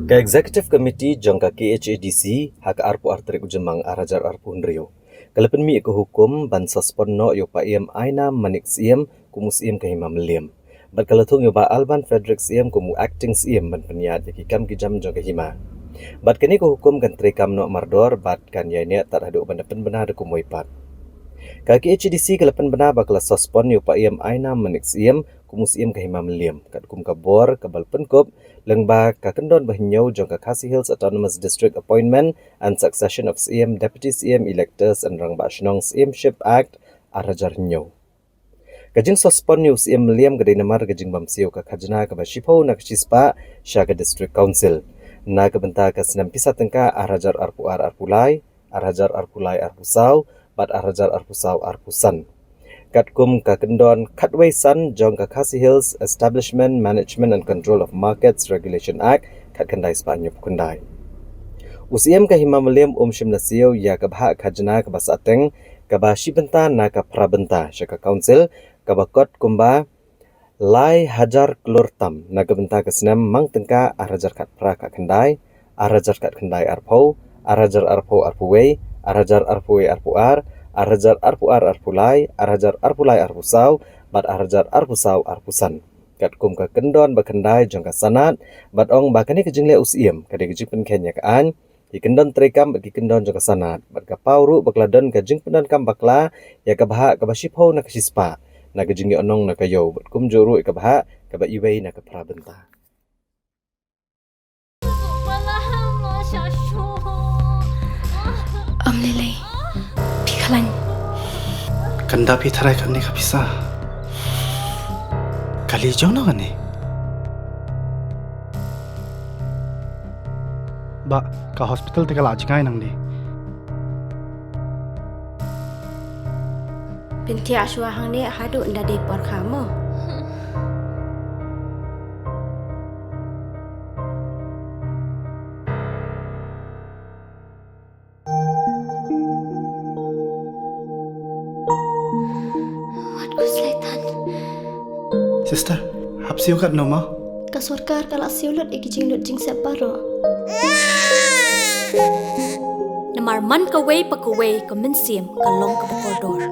Ka Executive Committee jangka KHADC hak arpu artrik ujemang arajar arpu hundrio. Kalapan mi ke hukum ban Sospon no yo pa iem Ainam manik Syiem kumu Syiem ke Hima Mylliem. Bat kalatung yo ba Alban Frederick Syiem kumu acting Syiem ban peniat yaki kam kijam jangka Hima. Bat kini ke hukum kan trekam no mardor bat kan yainya tak ada bandapan benar kumu ipat. Kaki HDC kalapan benar bakal Sospon yo pa iem Ainam manik Syiem kumu Syiem ke Hima Mylliem kat kum kabor kabal penkop lengba kakendon bahinyau jangka Khasi Hills Autonomous District Appointment and Succession of Syiem Deputy Syiem Electors and Rangba Shnong Syemship Act arajar hinyau. Kajing Sospon yo Syiem Mylliem gadai namar ke Jingbymsiew ke Khajna ke Bashipo na Kispa Syaga District Council na kebenta ke senam pisah tengka arajar arpulai arpusau bat arajar arpusau arpusan. Katkum kakendon Katway San jangka Khasi Hills Establishment Management and Control of Markets Regulation Act kat kendai Spanyol kendai. Syiem ke Hima Mylliem Shimnasiu ya kabha Khajna ke basateng kabashi benta na ka prabenta syaka council kabakot kumba lai hajar klurtam na kabenta ke senam mang tengka arajar kat pra kat kendai arpo arajar arpo arpuwei arajar arpuwei arpuar arajar arpulai arpusau bat arajar arpusau arpusan kat kum ka kendon bakendai jangka sanat bat ong bakani ke jingle Syiem kade ke jingpen kenya ka an di kendon trekam bagi kendon jangka sanat bat ka pauru bakladon ka jingpen kam bakla ya ka baha ka bashipo na ka sispa na ke jingle onong na ka yo bat kum juru ka baha ka ba iwei na ka prabenta. Lele Klan Kandapi tarai kani kapisa. Kali jono kani. Ba ka hospital te kala ajkai nang di. Binti aswa hang ni hadu nda de por kamu. Sister, hapsiu kat noma. Kasurkar kalau siulut ikijing jing separo. Namar man kaway pa kaway kamin Syiem kalong ka koridor.